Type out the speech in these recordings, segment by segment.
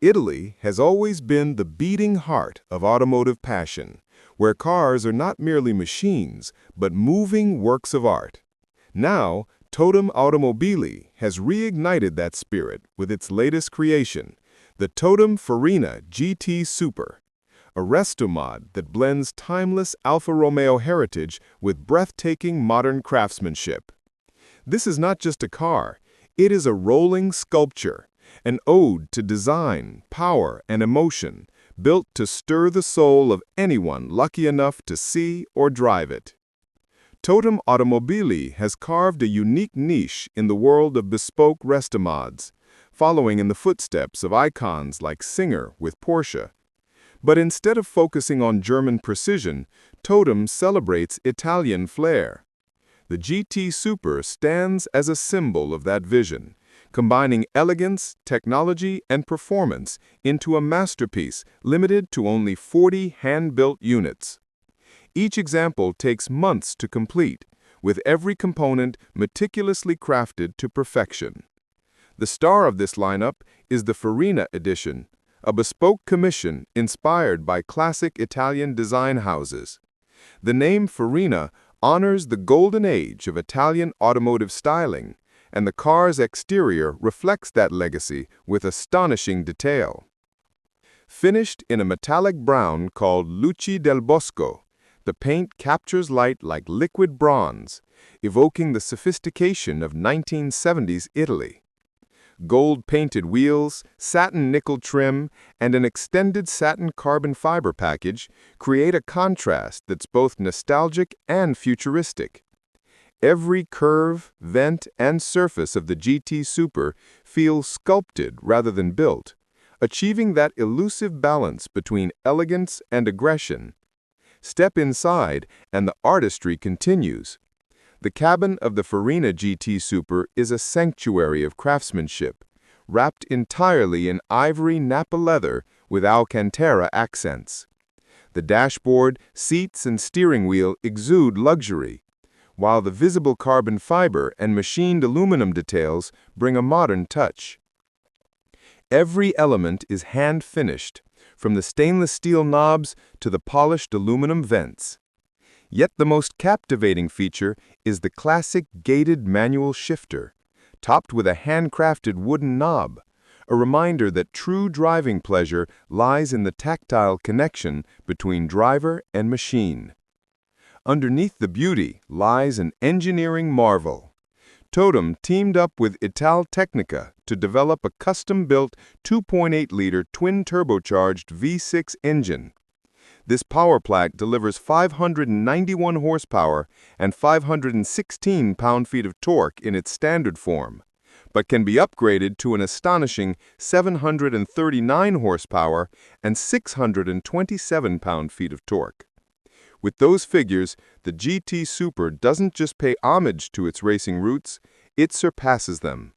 Italy has always been the beating heart of automotive passion, where cars are not merely machines, but moving works of art. Now, Totem Automobili has reignited that spirit with its latest creation, the Totem Farina GT Super, a restomod that blends timeless Alfa Romeo heritage with breathtaking modern craftsmanship. This is not just a car, it is a rolling sculpture, an ode to design, power, and emotion, built to stir the soul of anyone lucky enough to see or drive it. Totem Automobili has carved a unique niche in the world of bespoke restomods, following in the footsteps of icons like Singer with Porsche. But instead of focusing on German precision, Totem celebrates Italian flair. The GT Super stands as a symbol of that vision, combining elegance, technology, and performance into a masterpiece limited to only 40 hand-built units. Each example takes months to complete, with every component meticulously crafted to perfection. The star of this lineup is the Farina edition, a bespoke commission inspired by classic Italian design houses. The name Farina honors the golden age of Italian automotive styling, and the car's exterior reflects that legacy with astonishing detail. Finished in a metallic brown called Luci del Bosco, the paint captures light like liquid bronze, evoking the sophistication of 1970s Italy. Gold-painted wheels, satin nickel trim, and an extended satin carbon fiber package create a contrast that's both nostalgic and futuristic. Every curve, vent, and surface of the GT Super feels sculpted rather than built, achieving that elusive balance between elegance and aggression. Step inside, and the artistry continues. The cabin of the Farina GT Super is a sanctuary of craftsmanship, wrapped entirely in ivory Napa leather with Alcantara accents. The dashboard, seats, and steering wheel exude luxury, while the visible carbon fiber and machined aluminum details bring a modern touch. Every element is hand-finished, from the stainless steel knobs to the polished aluminum vents. Yet the most captivating feature is the classic gated manual shifter, topped with a handcrafted wooden knob, a reminder that true driving pleasure lies in the tactile connection between driver and machine. Underneath the beauty lies an engineering marvel. Totem teamed up with Italtecnica to develop a custom-built 2.8-liter twin-turbocharged V6 engine. This power plant delivers 591 horsepower and 516 pound-feet of torque in its standard form, but can be upgraded to an astonishing 739 horsepower and 627 pound-feet of torque. With those figures, the GT Super doesn't just pay homage to its racing roots, it surpasses them.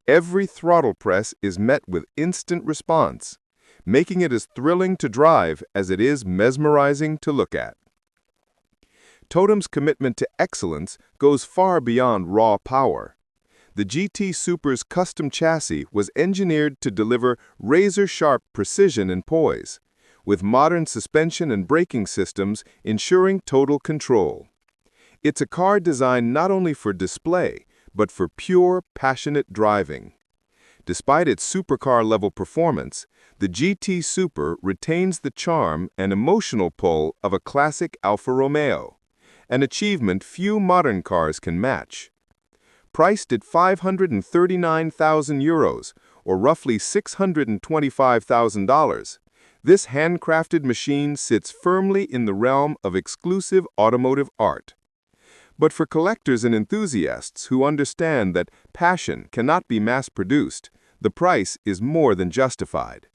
Every throttle press is met with instant response, making it as thrilling to drive as it is mesmerizing to look at. Totem's commitment to excellence goes far beyond raw power. The GT Super's custom chassis was engineered to deliver razor-sharp precision and poise, with modern suspension and braking systems ensuring total control. It's a car designed not only for display, but for pure, passionate driving. Despite its supercar-level performance, the GT Super retains the charm and emotional pull of a classic Alfa Romeo, an achievement few modern cars can match. Priced at €539,000, or roughly $625,000, this handcrafted machine sits firmly in the realm of exclusive automotive art. But for collectors and enthusiasts who understand that passion cannot be mass-produced, the price is more than justified.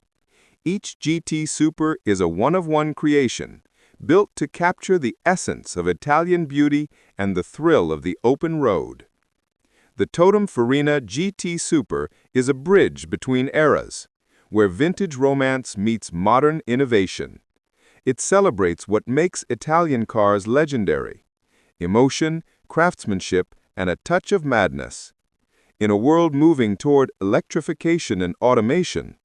Each GT Super is a one-of-one creation, built to capture the essence of Italian beauty and the thrill of the open road. The Totem Farina GT Super is a bridge between eras, where vintage romance meets modern innovation. It celebrates what makes Italian cars legendary: emotion, craftsmanship, and a touch of madness. In a world moving toward electrification and automation,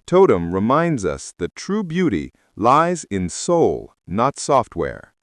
Totem reminds us that true beauty lies in soul, not software.